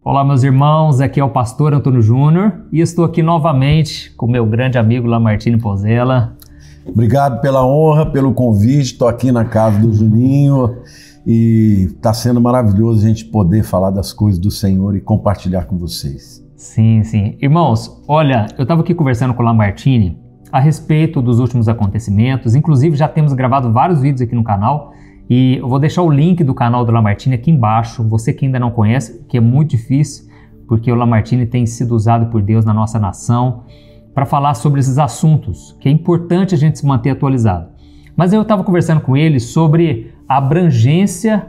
Olá, meus irmãos, aqui é o pastor Antônio Júnior e estou aqui novamente com meu grande amigo Lamartine Pozella. Obrigado pela honra, pelo convite, estou aqui na casa do Juninho e está sendo maravilhoso a gente poder falar das coisas do Senhor e compartilhar com vocês. Sim. Irmãos, olha, eu estava aqui conversando com o Lamartine a respeito dos últimos acontecimentos, inclusive já temos gravado vários vídeos aqui no canal. E eu vou deixar o link do canal do Lamartine aqui embaixo, você que ainda não conhece, que é muito difícil, porque o Lamartine tem sido usado por Deus na nossa nação para falar sobre esses assuntos, que é importante a gente se manter atualizado. Mas eu estava conversando com ele sobre a abrangência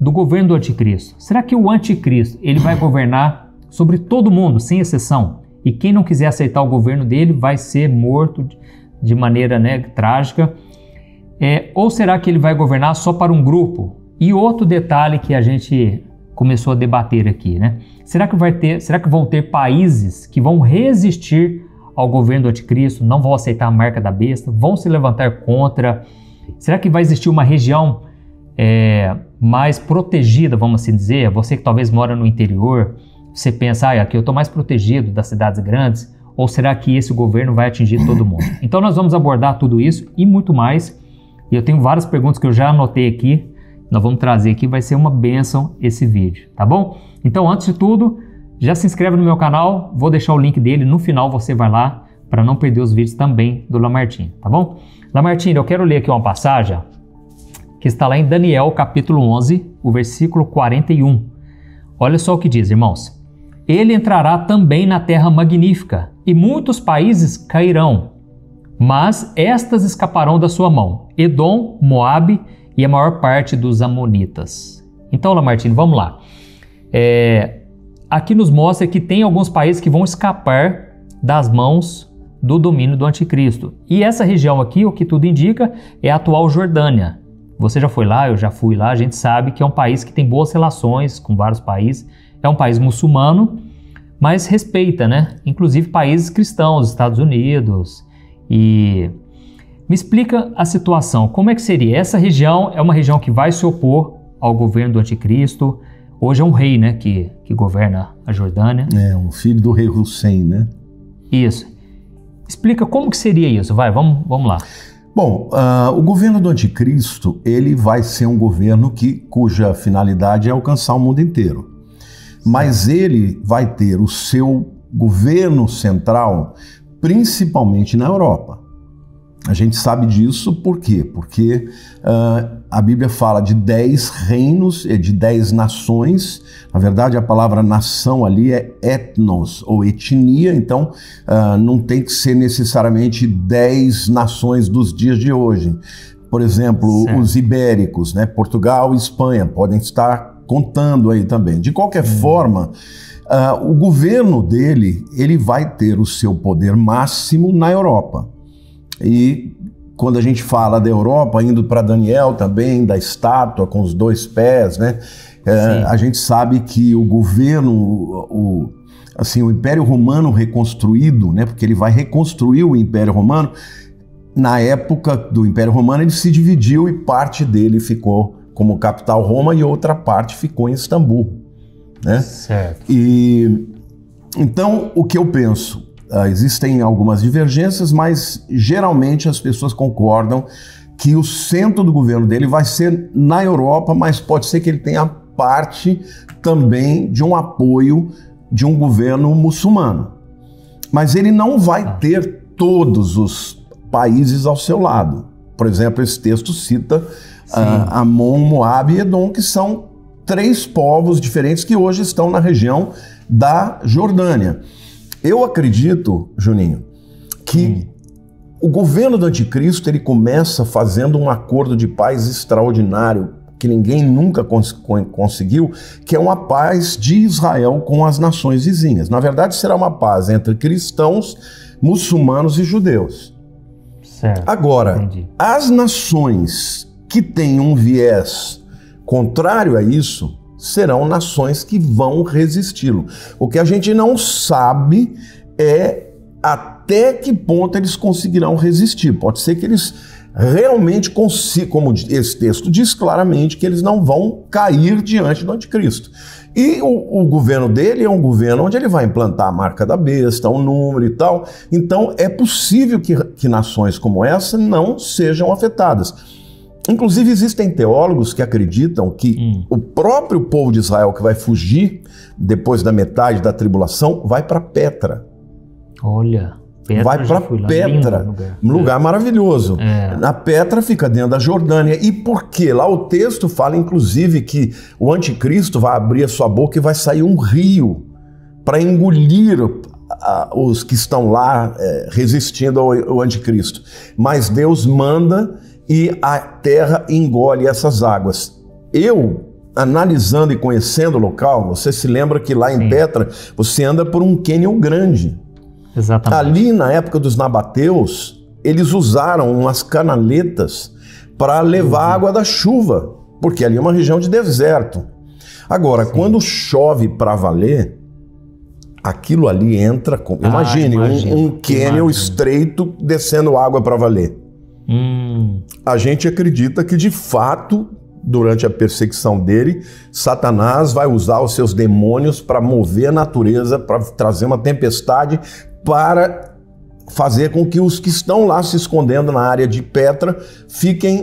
do governo do anticristo. Será que o anticristo ele vai governar sobre todo mundo, sem exceção? E quem não quiser aceitar o governo dele vai ser morto de maneira trágica? Ou será que ele vai governar só para um grupo? E outro detalhe que a gente começou a debater aqui, Será que vão ter países que vão resistir ao governo do anticristo, não vão aceitar a marca da besta, vão se levantar contra? Será que vai existir uma região mais protegida, vamos assim dizer? Você que talvez mora no interior, você pensa, aqui eu estou mais protegido das cidades grandes, ou será que esse governo vai atingir todo mundo? Então nós vamos abordar tudo isso e muito mais. E eu tenho várias perguntas que eu já anotei aqui, nós vamos trazer aqui, vai ser uma bênção esse vídeo, tá bom? Então, antes de tudo, já se inscreve no meu canal, vou deixar o link dele, no final você vai lá, para não perder os vídeos também do Lamartine, tá bom? Lamartine, eu quero ler aqui uma passagem que está lá em Daniel, capítulo 11, o versículo 41. Olha só o que diz, irmãos. Ele entrará também na terra magnífica, e muitos países cairão, mas estas escaparão da sua mão, Edom, Moabe e a maior parte dos amonitas. Então, Lamartine, vamos lá. Aqui nos mostra que tem alguns países que vão escapar das mãos do domínio do anticristo. E essa região aqui, o que tudo indica, é a atual Jordânia. Você já foi lá, eu já fui lá, a gente sabe que é um país que tem boas relações com vários países. É um país muçulmano, mas respeita, inclusive países cristãos, Estados Unidos. E me explica a situação, como é que seria? Essa região é uma região que vai se opor ao governo do anticristo. Hoje é um rei, que governa a Jordânia. Um filho do rei Hussein, Isso. Explica como que seria isso, vamos lá. Bom, o governo do anticristo, ele vai ser um governo cuja finalidade é alcançar o mundo inteiro. Mas ele vai ter o seu governo central principalmente na Europa. A gente sabe disso por quê? Porque a Bíblia fala de 10 reinos, de 10 nações. Na verdade, a palavra nação ali é etnos, ou etnia, então não tem que ser necessariamente 10 nações dos dias de hoje. Por exemplo, certo. Os ibéricos, Portugal e Espanha, podem estar contando aí também. De qualquer forma, o governo dele, ele vai ter o seu poder máximo na Europa. E quando a gente fala da Europa, indo para Daniel também, da estátua com os 2 pés, a gente sabe que o governo, o Império Romano reconstruído, porque ele vai reconstruir o Império Romano, na época do Império Romano ele se dividiu e parte dele ficou como capital Roma e outra parte ficou em Istambul. Certo. E então o que eu penso, existem algumas divergências, mas geralmente as pessoas concordam que o centro do governo dele vai ser na Europa, mas pode ser que ele tenha parte também de um apoio de um governo muçulmano. Mas ele não vai ter todos os países ao seu lado. Por exemplo, esse texto cita Amon, Moabe e Edom, que são 3 povos diferentes que hoje estão na região da Jordânia. Eu acredito, Juninho, que o governo do anticristo ele começa fazendo um acordo de paz extraordinário que ninguém nunca conseguiu, que é uma paz de Israel com as nações vizinhas. Na verdade, será uma paz entre cristãos, muçulmanos e judeus. Certo. Agora, Entendi. As nações que têm um viés contrário a isso serão nações que vão resisti-lo. O que a gente não sabe é até que ponto eles conseguirão resistir. Pode ser que eles realmente, como esse texto diz claramente, que eles não vão cair diante do anticristo. E o governo dele é um governo onde ele vai implantar a marca da besta, um número e tal. Então é possível que nações como essa não sejam afetadas. Inclusive existem teólogos que acreditam que o próprio povo de Israel que vai fugir depois da metade da tribulação vai para Petra. Olha... Petra, vai para Petra, um lugar maravilhoso. A Petra fica dentro da Jordânia. E por quê? Lá o texto fala, inclusive, que o anticristo vai abrir a sua boca e vai sair um rio para engolir os que estão lá resistindo ao anticristo. Mas Deus manda e a terra engole essas águas. Analisando e conhecendo o local, você se lembra que lá em Petra, você anda por um cânion grande. Exatamente. Ali, na época dos nabateus, eles usaram umas canaletas para levar água da chuva, porque ali é uma região de deserto. Agora, quando chove para valer, aquilo ali entra com... Imagine um cânion estreito descendo água para valer. A gente acredita que, de fato, durante a perseguição dele, Satanás vai usar os seus demônios para mover a natureza, para trazer uma tempestade, para fazer com que os que estão lá se escondendo na área de Petra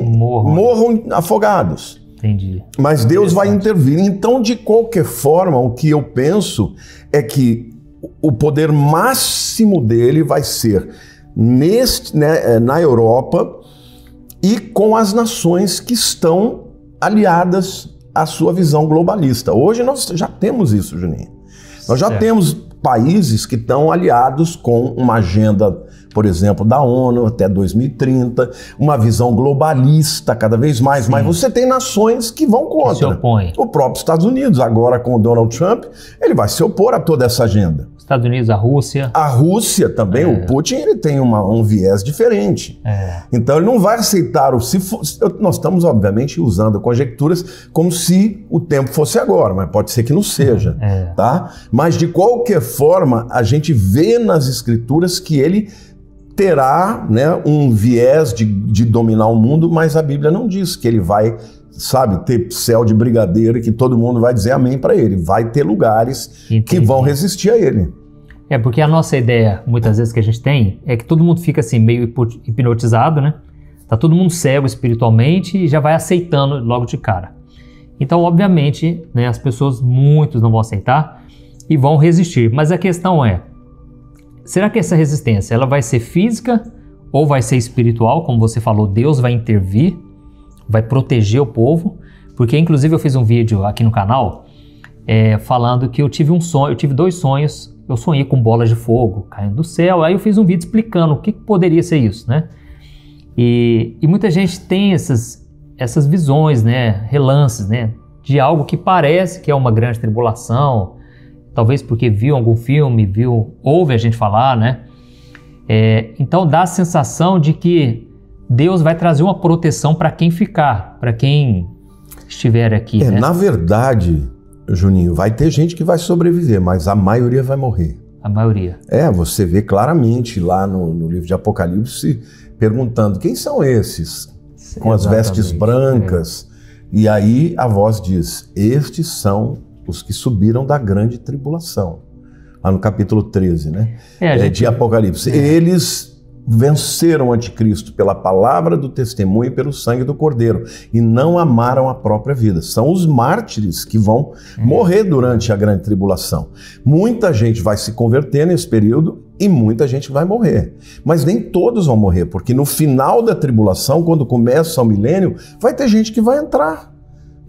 morram afogados. Entendi. Mas Deus vai intervir. Então, de qualquer forma, o que eu penso é que o poder máximo dele vai ser na Europa e com as nações que estão aliadas à sua visão globalista. Hoje nós já temos isso, Juninho. Nós já temos países que estão aliados com uma agenda, por exemplo, da ONU até 2030, uma visão globalista cada vez mais, mas você tem nações que vão contra. Que se opõem. O próprio Estados Unidos, agora com o Donald Trump, ele vai se opor a toda essa agenda. Estados Unidos, a Rússia. A Rússia também, o Putin, ele tem um viés diferente. Então ele não vai aceitar nós estamos, obviamente, usando conjecturas como se o tempo fosse agora, mas pode ser que não seja. Tá? Mas, de qualquer forma, a gente vê nas escrituras que ele terá, né, um viés de dominar o mundo, mas a Bíblia não diz que ele vai, ter céu de brigadeiro e que todo mundo vai dizer amém para ele. Vai ter lugares que vão resistir a ele. Porque a nossa ideia, muitas vezes, que a gente tem, é que todo mundo fica assim, meio hipnotizado, né? Tá todo mundo cego espiritualmente e já vai aceitando logo de cara. Então, obviamente, né, muitos não vão aceitar e vão resistir. Mas a questão é, será que essa resistência ela vai ser física ou vai ser espiritual? Como você falou, Deus vai intervir, vai proteger o povo, porque inclusive eu fiz um vídeo aqui no canal falando que eu tive dois sonhos. Eu sonhei com bolas de fogo caindo do céu, aí eu fiz um vídeo explicando o que poderia ser isso, né? E muita gente tem essas visões, né, relances, né, de algo que parece que é uma grande tribulação, talvez porque viu algum filme, ouve a gente falar, né? Então dá a sensação de que Deus vai trazer uma proteção para quem ficar, para quem estiver aqui. Né? Na verdade, Juninho, vai ter gente que vai sobreviver, mas a maioria vai morrer. A maioria. Você vê claramente lá no livro de Apocalipse perguntando quem são esses com as vestes brancas. E aí a voz diz, estes são os que subiram da grande tribulação. Lá no capítulo 13, né? De Apocalipse. Eles venceram o anticristo pela palavra do testemunho e pelo sangue do Cordeiro e não amaram a própria vida. São os mártires que vão morrer durante a grande tribulação. Muita gente vai se converter nesse período e muita gente vai morrer. Mas nem todos vão morrer, porque no final da tribulação, quando começa o milênio, vai ter gente que vai entrar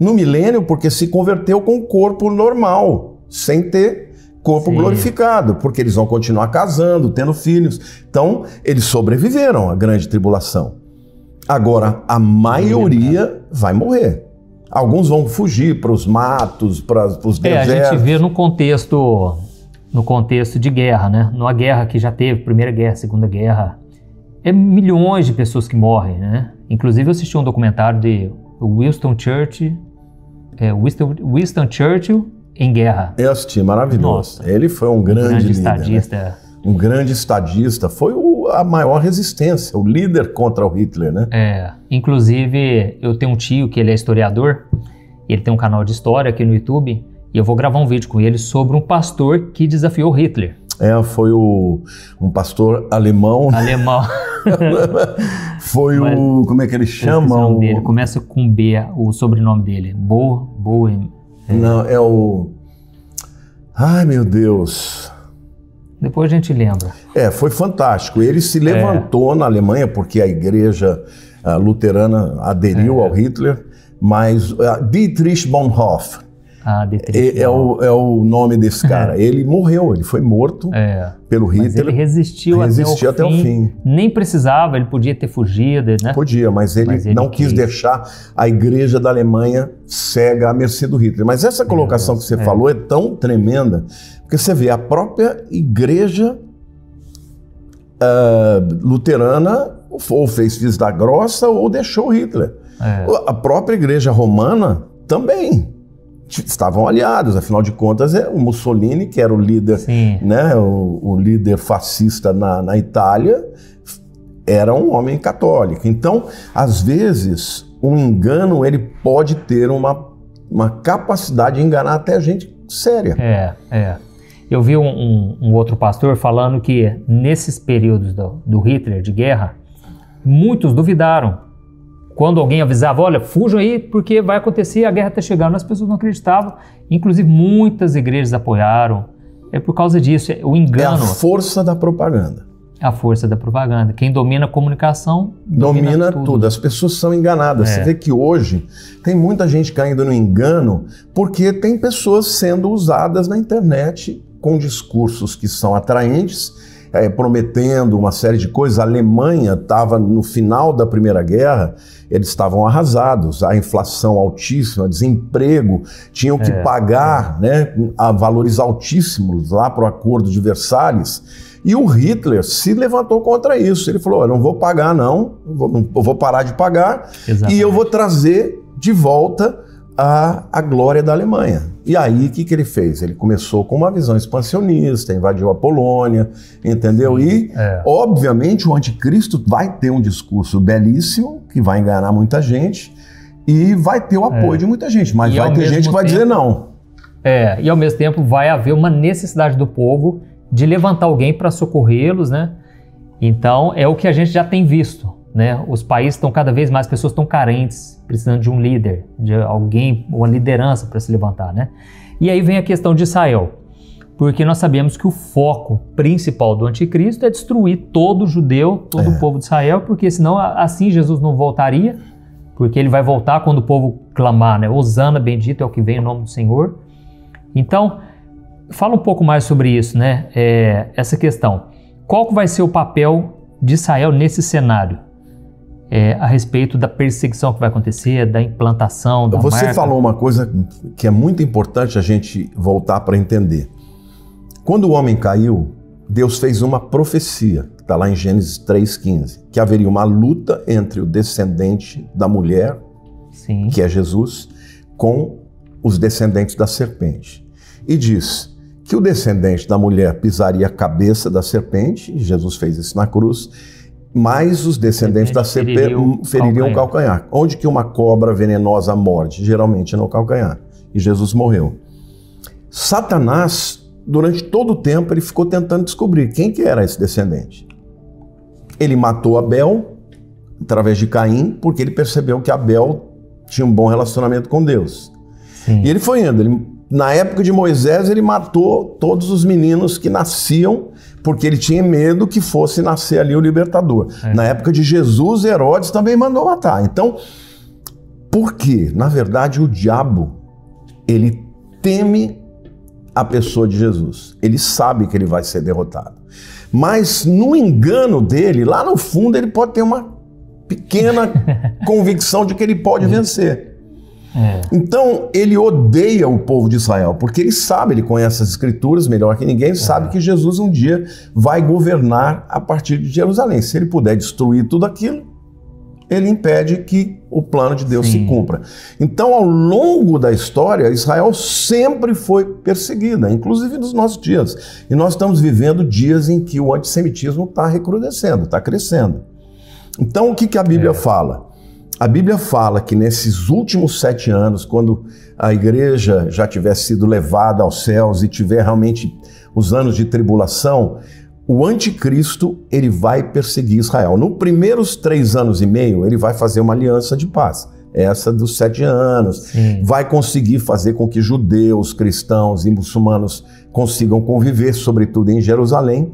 no milênio porque se converteu com o corpo normal, sem ter corpo glorificado, porque eles vão continuar casando, tendo filhos. Então, eles sobreviveram à grande tribulação. Agora, a maioria vai morrer. Alguns vão fugir para os matos, para os desertos. A gente vê no contexto de guerra, né? Numa guerra que já teve, Primeira Guerra, Segunda Guerra, milhões de pessoas que morrem, né? Inclusive, eu assisti um documentário de Winston Churchill em guerra. Eu assisti, maravilhoso. Nossa, ele foi um grande líder, estadista. né? um grande estadista, foi a maior resistência, o líder contra o Hitler, né? Inclusive eu tenho um tio que ele é historiador, ele tem um canal de história aqui no YouTube, e eu vou gravar um vídeo com ele sobre um pastor que desafiou Hitler. Foi um pastor alemão. Foi o... Como é que ele chama? O nome dele. Começa com B, o sobrenome dele. Bohem. Não, é o... Ai, meu Deus. Depois a gente lembra. Foi fantástico. Ele se levantou na Alemanha, porque a igreja luterana aderiu ao Hitler, mas Dietrich Bonhoeffer. É o nome desse cara. Ele morreu, ele foi morto pelo Hitler. Mas ele resistiu até o fim. Nem precisava, ele podia ter fugido, né? Podia, mas ele não quis deixar a igreja da Alemanha cega à mercê do Hitler. Mas essa colocação que você falou é tão tremenda, porque você vê, a própria igreja luterana ou fez vista grossa ou deixou Hitler. A própria igreja romana também. Estavam aliados, afinal de contas, o Mussolini, que era o líder, né, o líder fascista na Itália, era um homem católico. Então, às vezes, um engano ele pode ter uma capacidade de enganar até gente séria. Eu vi um outro pastor falando que nesses períodos do Hitler, de guerra, muitos duvidaram. Quando alguém avisava, olha, fujam aí porque vai acontecer, a guerra está chegando, as pessoas não acreditavam. Inclusive, muitas igrejas apoiaram. É por causa disso, o engano... É a força da propaganda. A força da propaganda. Quem domina a comunicação, domina tudo. As pessoas são enganadas. Você vê que hoje tem muita gente caindo no engano porque tem pessoas sendo usadas na internet com discursos que são atraentes, prometendo uma série de coisas. A Alemanha estava no final da Primeira Guerra, eles estavam arrasados, a inflação altíssima, desemprego, tinham que pagar a valores altíssimos lá para o Acordo de Versalhes. E o Hitler se levantou contra isso. Ele falou, eu não vou pagar não, eu vou parar de pagar. Exatamente. E eu vou trazer de volta a glória da Alemanha. E aí, o que ele fez? Ele começou com uma visão expansionista, invadiu a Polônia, entendeu? E, obviamente, o anticristo vai ter um discurso belíssimo, que vai enganar muita gente, e vai ter o apoio de muita gente, mas vai ter gente que vai dizer não. E, ao mesmo tempo, vai haver uma necessidade do povo de levantar alguém para socorrê-los, né? Então, é o que a gente já tem visto, né? Os países estão cada vez mais, as pessoas estão carentes, precisando de um líder, de alguém, uma liderança para se levantar, né? E aí vem a questão de Israel, porque nós sabemos que o foco principal do anticristo é destruir todo judeu, todo o povo de Israel, porque senão assim Jesus não voltaria, porque ele vai voltar quando o povo clamar, né? Hosana, bendito é o que vem em nome do Senhor. Então, fala um pouco mais sobre isso, né? Essa questão. Qual vai ser o papel de Israel nesse cenário? A respeito da perseguição que vai acontecer, da implantação da marca. Você falou uma coisa que é muito importante a gente voltar para entender. Quando o homem caiu, Deus fez uma profecia, que está lá em Gênesis 3,15, que haveria uma luta entre o descendente da mulher, que é Jesus, com os descendentes da serpente. E diz que o descendente da mulher pisaria a cabeça da serpente, e Jesus fez isso na cruz, mas os descendentes da serpente feririam o calcanhar. Onde que uma cobra venenosa morde? Geralmente no calcanhar. E Jesus morreu. Satanás, durante todo o tempo, ele ficou tentando descobrir quem que era esse descendente. Ele matou Abel, através de Caim, porque ele percebeu que Abel tinha um bom relacionamento com Deus. E ele foi indo. Na época de Moisés, ele matou todos os meninos que nasciam, porque ele tinha medo que fosse nascer ali o libertador. Na época de Jesus, Herodes também mandou matar. Então, por quê? Na verdade, o diabo, ele teme a pessoa de Jesus. Ele sabe que ele vai ser derrotado. Mas no engano dele, lá no fundo, ele pode ter uma pequena convicção de que ele pode vencer. Então, ele odeia o povo de Israel, porque ele sabe, ele conhece as escrituras melhor que ninguém, sabe que Jesus um dia vai governar a partir de Jerusalém. Se ele puder destruir tudo aquilo, ele impede que o plano de Deus se cumpra. Então, ao longo da história, Israel sempre foi perseguida, inclusive nos nossos dias. E nós estamos vivendo dias em que o antissemitismo está recrudescendo, está crescendo. Então, o que a Bíblia fala? A Bíblia fala que nesses últimos 7 anos, quando a igreja já tiver sido levada aos céus e tiver realmente os anos de tribulação, o anticristo, ele vai perseguir Israel. Nos primeiros 3 anos e meio, ele vai fazer uma aliança de paz. Essa dos 7 anos. Vai conseguir fazer com que judeus, cristãos e muçulmanos consigam conviver, sobretudo em Jerusalém.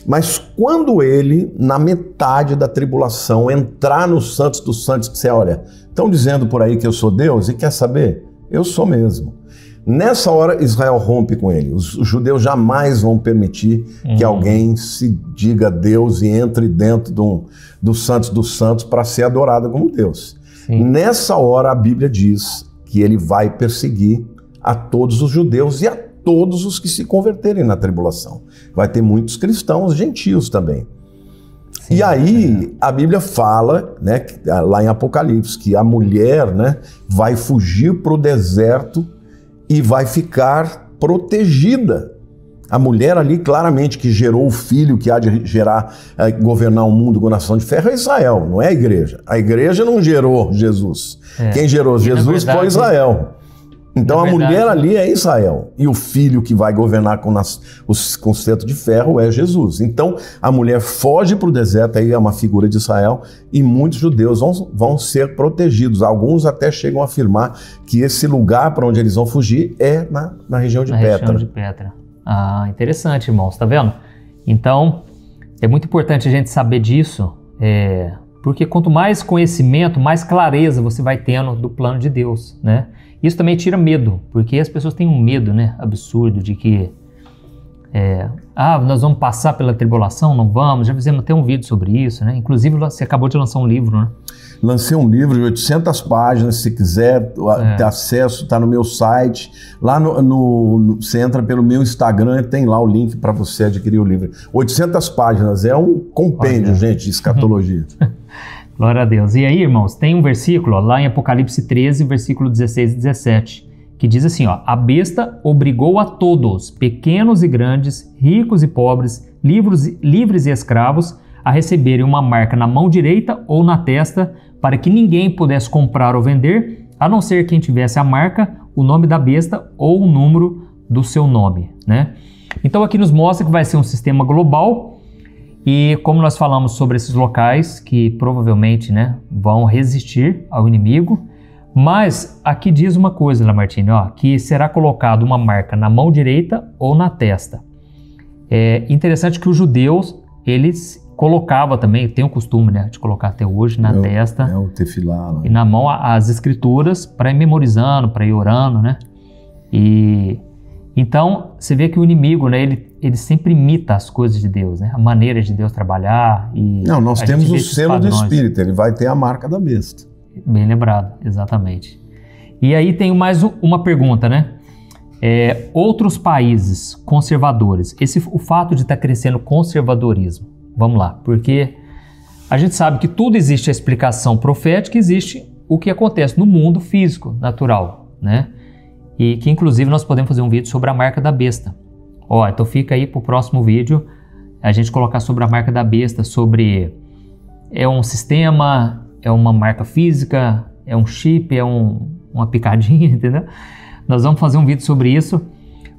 Mas quando ele, na metade da tribulação, entrar nos santos dos santos, disser, olha, estão dizendo por aí que eu sou Deus, e quer saber? Eu sou mesmo. Nessa hora, Israel rompe com ele. Os judeus jamais vão permitir que alguém se diga Deus e entre dentro dos santos dos santos para ser adorado como Deus. Nessa hora, a Bíblia diz que ele vai perseguir a todos os judeus e a todos os que se converterem na tribulação. Vai ter muitos cristãos gentios também. E aí, a Bíblia fala, né, lá em Apocalipse, que a mulher, né, vai fugir para o deserto e vai ficar protegida. A mulher ali, claramente, que gerou o filho que há de gerar, governar o mundo com nação de ferro, é Israel, não é a igreja. A igreja não gerou Jesus. Quem gerou Jesus foi Israel. Então a mulher ali é Israel. E o filho que vai governar com o cetro de ferro é Jesus. Então a mulher foge para o deserto, aí é uma figura de Israel, e muitos judeus vão ser protegidos. Alguns até chegam a afirmar que esse lugar para onde eles vão fugir é na região de Petra. Região de Petra. Ah, interessante, irmãos, tá vendo? Então é muito importante a gente saber disso, porque quanto mais conhecimento, mais clareza você vai tendo do plano de Deus, né? Isso também tira medo, porque as pessoas têm um medo, né, absurdo de que nós vamos passar pela tribulação, não vamos. Já fizemos até um vídeo sobre isso, né? Inclusive você acabou de lançar um livro, né? Lancei um livro de 800 páginas, se quiser ter acesso, está no meu site. Lá você entra pelo meu Instagram, tem lá o link para você adquirir o livro. 800 páginas, é um compêndio, gente, de escatologia. Glória a Deus. E aí, irmãos, tem um versículo lá em Apocalipse 13, versículo 16 e 17, que diz assim, ó: a besta obrigou a todos, pequenos e grandes, ricos e pobres, livres e escravos, a receberem uma marca na mão direita ou na testa, para que ninguém pudesse comprar ou vender, a não ser quem tivesse a marca, o nome da besta ou o número do seu nome, né? Então aqui nos mostra que vai ser um sistema global. E como nós falamos sobre esses locais que provavelmente, né, vão resistir ao inimigo, mas aqui diz uma coisa, Lamartine, que será colocado uma marca na mão direita ou na testa. É interessante que os judeus, eles colocavam também, tem o costume, né, de colocar até hoje na testa o tefilá, né? E na mão as escrituras para ir memorizando, para ir orando, né? E então você vê que o inimigo, né, ele sempre imita as coisas de Deus, né? A maneira de Deus trabalhar. E não, nós temos o selo do Espírito, ele vai ter a marca da besta. Bem lembrado, exatamente. E aí tem mais uma pergunta, né? Outros países conservadores, o fato de estar crescendo o conservadorismo, vamos lá, porque a gente sabe que tudo existe a explicação profética, existe o que acontece no mundo físico, natural, né? E que inclusive nós podemos fazer um vídeo sobre a marca da besta. Então fica aí para o próximo vídeo a gente colocar sobre a marca da besta, sobre um sistema, é uma marca física, é um chip, é uma picadinha, entendeu? Nós vamos fazer um vídeo sobre isso,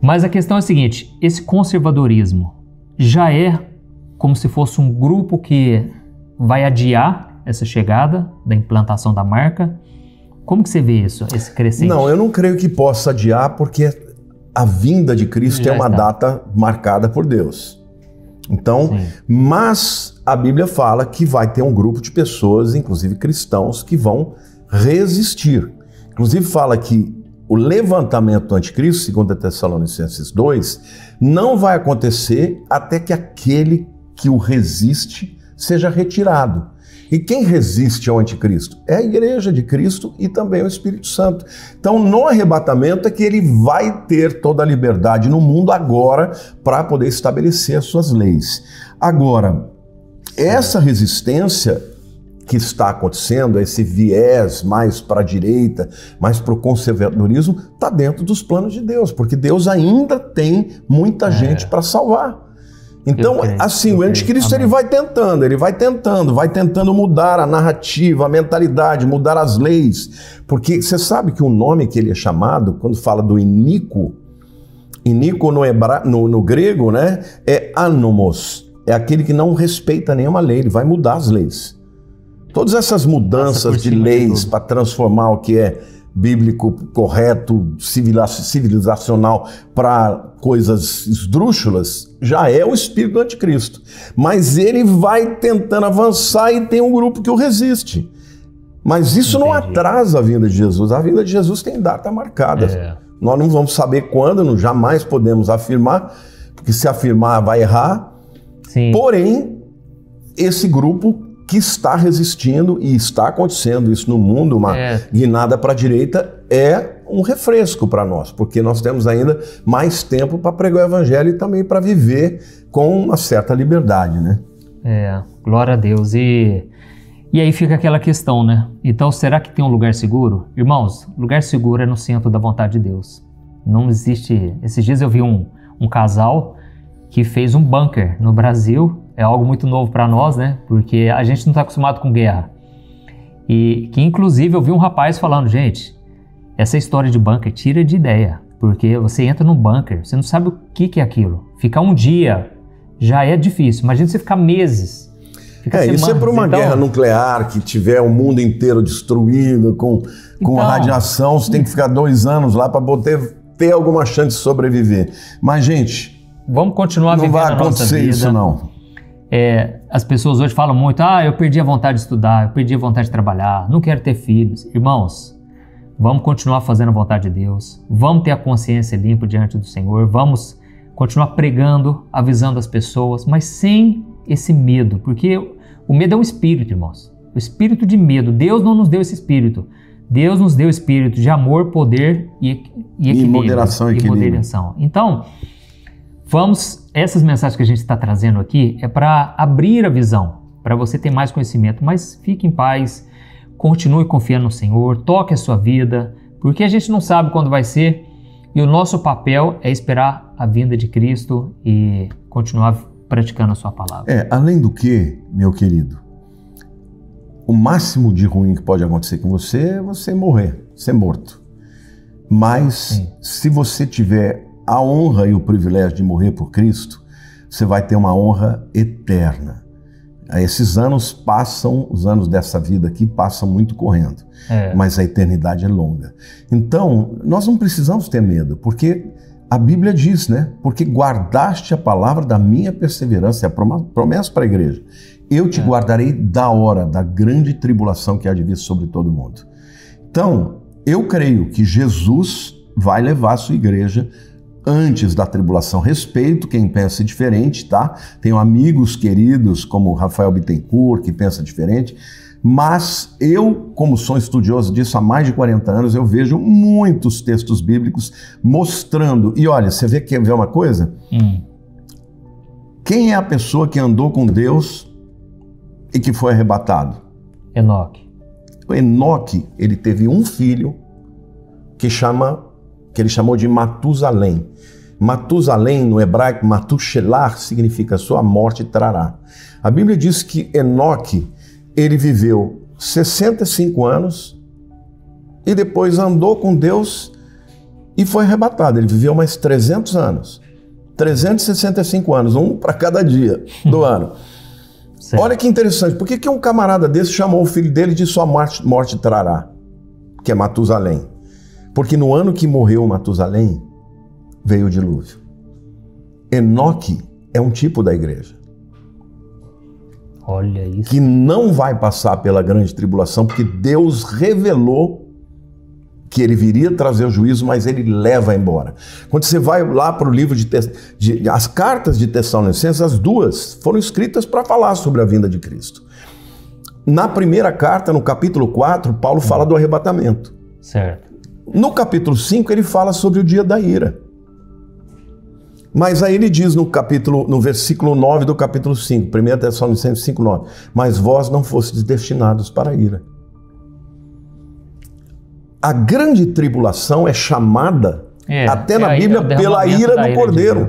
mas a questão é a seguinte: esse conservadorismo já é como se fosse um grupo que vai adiar essa chegada da implantação da marca. Como que você vê isso, esse crescente? Não, eu não creio que possa adiar, porque a vinda de Cristo é uma data marcada por Deus. Então, mas a Bíblia fala que vai ter um grupo de pessoas, inclusive cristãos, que vão resistir. Inclusive fala que o levantamento do anticristo, segundo Tessalonicenses 2, não vai acontecer até que aquele que o resiste seja retirado. E quem resiste ao anticristo? É a igreja de Cristo e também o Espírito Santo. Então, no arrebatamento é que ele vai ter toda a liberdade no mundo agora para poder estabelecer as suas leis. Agora, essa resistência que está acontecendo, esse viés mais para a direita, mais para o conservadorismo, está dentro dos planos de Deus, porque Deus ainda tem muita gente para salvar. Então, assim, o anticristo ele vai tentando mudar a narrativa, a mentalidade, mudar as leis, porque você sabe que o nome que ele é chamado, quando fala do iníquo no grego, né, é anomos, é aquele que não respeita nenhuma lei, ele vai mudar as leis. Todas essas mudanças de leis para transformar o que é bíblico, correto, civilizacional para coisas esdrúxulas, já é o espírito do anticristo. Mas ele vai tentando avançar e tem um grupo que o resiste. Mas isso não atrasa a vinda de Jesus. A vinda de Jesus tem data marcada. Nós não vamos saber quando, jamais podemos afirmar, porque se afirmar vai errar. Sim. Porém, esse grupo que está resistindo, e está acontecendo isso no mundo, uma guinada para a direita, é um refresco para nós, porque nós temos ainda mais tempo para pregar o evangelho e também para viver com uma certa liberdade, né? Glória a Deus. E aí fica aquela questão, né? Então, será que tem um lugar seguro? Irmãos, lugar seguro é no centro da vontade de Deus. Não existe... Esses dias eu vi um casal que fez um bunker no Brasil. É algo muito novo para nós, né? Porque a gente não está acostumado com guerra. E que, inclusive, eu vi um rapaz falando, gente, essa história de bunker tira de ideia. Porque você entra num bunker, você não sabe o que é aquilo. Ficar um dia já é difícil. Imagina você ficar meses. Isso é para uma guerra nuclear que tiver o mundo inteiro destruído, com a radiação, você tem que ficar 2 anos lá para poder ter alguma chance de sobreviver. Mas, gente, vamos continuar vivendo a nossa vida. Não vai acontecer isso, não. As pessoas hoje falam muito, eu perdi a vontade de estudar, eu perdi a vontade de trabalhar, não quero ter filhos. Irmãos, vamos continuar fazendo a vontade de Deus, vamos ter a consciência limpa diante do Senhor, vamos continuar pregando, avisando as pessoas, mas sem esse medo, porque o medo é um espírito, irmãos, o espírito de medo. Deus não nos deu esse espírito, Deus nos deu o espírito de amor, poder e equilíbrio. E moderação. Então, essas mensagens que a gente está trazendo aqui é para abrir a visão, para você ter mais conhecimento, mas fique em paz, continue confiando no Senhor, toque a sua vida, porque a gente não sabe quando vai ser, e o nosso papel é esperar a vinda de Cristo e continuar praticando a sua palavra. Além do que, meu querido, o máximo de ruim que pode acontecer com você é você morrer, ser morto. Mas se você tiver a honra e o privilégio de morrer por Cristo, você vai ter uma honra eterna. Esses anos passam, os anos dessa vida aqui passam muito correndo, mas a eternidade é longa. Então, nós não precisamos ter medo, porque a Bíblia diz, né? Porque guardaste a palavra da minha perseverança, é a promessa para a igreja. Eu te guardarei da hora da grande tribulação que há de vir sobre todo mundo. Então, eu creio que Jesus vai levar a sua igreja antes da tribulação. Respeito quem pensa diferente, tá? Tenho amigos queridos como Rafael Bittencourt que pensa diferente, mas eu, como sou estudioso disso há mais de 40 anos, eu vejo muitos textos bíblicos mostrando. E olha, você quer ver uma coisa? Quem é a pessoa que andou com Deus e que foi arrebatado? Enoque. O Enoque, ele teve um filho que ele chamou de Matusalém. Matusalém, no hebraico, Matushelar, significa sua morte trará. A Bíblia diz que Enoque, ele viveu 65 anos e depois andou com Deus e foi arrebatado. Ele viveu mais 300 anos. 365 anos, um para cada dia do ano. Certo. Olha que interessante, por que um camarada desse chamou o filho dele de sua morte trará? Que é Matusalém. Porque no ano que morreu Matusalém, veio o dilúvio. Enoque é um tipo da igreja. Olha isso. Que não vai passar pela grande tribulação, porque Deus revelou que ele viria trazer o juízo, mas ele leva embora. Quando você vai lá para o livro as cartas de Tessalonicenses, as duas foram escritas para falar sobre a vinda de Cristo. Na primeira carta, no capítulo 4, Paulo fala do arrebatamento. Certo. No capítulo 5, ele fala sobre o dia da ira. Mas aí ele diz no versículo 9 do capítulo 5, 1 Tessalonicenses 5:9, mas vós não fostes destinados para a ira. A grande tribulação é chamada, até na Bíblia, pela ira do Cordeiro.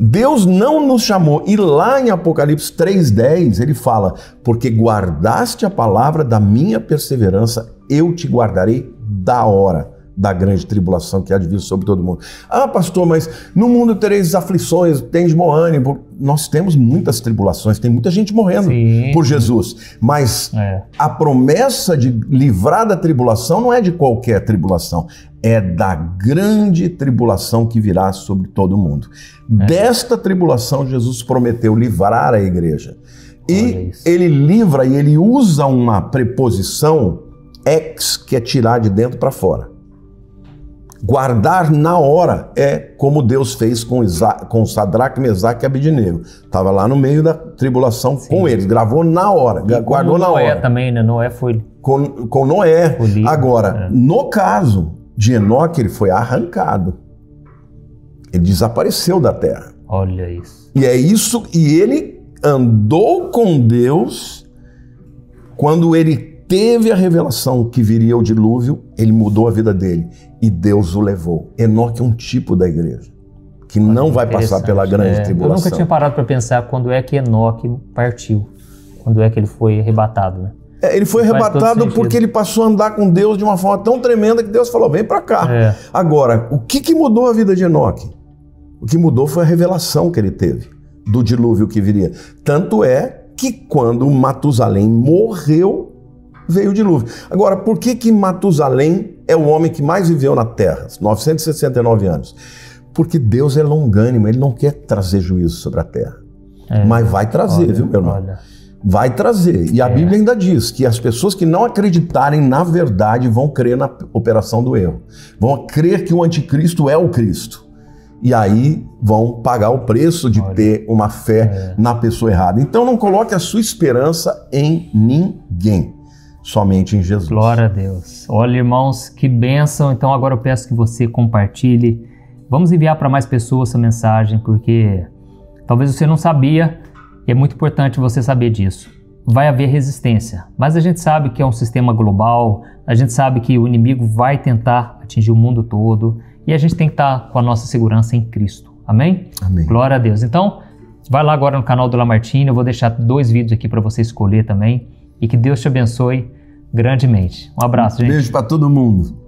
Deus não nos chamou. E lá em Apocalipse 3:10 ele fala, porque guardaste a palavra da minha perseverança, eu te guardarei da hora da grande tribulação que há de vir sobre todo mundo. Ah, pastor, mas no mundo tereis aflições, tens bom ânimo. Nós temos muitas tribulações, tem muita gente morrendo por Jesus. Mas a promessa de livrar da tribulação não é de qualquer tribulação, é da grande tribulação que virá sobre todo mundo. Desta tribulação Jesus prometeu livrar a igreja. E ele livra e ele usa uma preposição ex, que é tirar de dentro para fora. Guardar na hora é como Deus fez com Sadraque, Mesaque e Abednego. Estava lá no meio da tribulação com eles, gravou na hora, guardou na hora. Noé também, né? Noé foi... Com Noé. Agora, no caso de Enoque, ele foi arrancado. Ele desapareceu da terra. Olha isso. E é isso, e ele andou com Deus quando ele teve a revelação que viria o dilúvio, ele mudou a vida dele e Deus o levou. Enoque é um tipo da igreja que não vai passar pela grande tribulação. Eu nunca tinha parado para pensar quando é que Enoque partiu, quando é que ele foi arrebatado, né? Ele foi arrebatado porque ele passou a andar com Deus de uma forma tão tremenda que Deus falou, vem para cá. Agora, o que mudou a vida de Enoque? O que mudou foi a revelação que ele teve do dilúvio que viria. Tanto é que quando Matusalém morreu, veio o dilúvio. Agora, por que Matusalém é o homem que mais viveu na Terra? 969 anos. Porque Deus é longânimo, ele não quer trazer juízo sobre a Terra. Mas vai trazer, viu, meu irmão? Vai trazer. E a Bíblia ainda diz que as pessoas que não acreditarem na verdade vão crer na operação do erro. Vão crer que o anticristo é o Cristo. E aí vão pagar o preço de ter uma fé na pessoa errada. Então não coloque a sua esperança em ninguém. Somente em Jesus. Glória a Deus. Olha, irmãos, que bênção. Então agora eu peço que você compartilhe. Vamos enviar para mais pessoas essa mensagem, porque talvez você não sabia, e é muito importante você saber disso. Vai haver resistência, mas a gente sabe que é um sistema global, a gente sabe que o inimigo vai tentar atingir o mundo todo, e a gente tem que estar com a nossa segurança em Cristo. Amém? Amém. Glória a Deus. Então, vai lá agora no canal do Lamartine, eu vou deixar 2 vídeos aqui para você escolher também. E que Deus te abençoe grandemente. Um abraço, gente. Beijo para todo mundo.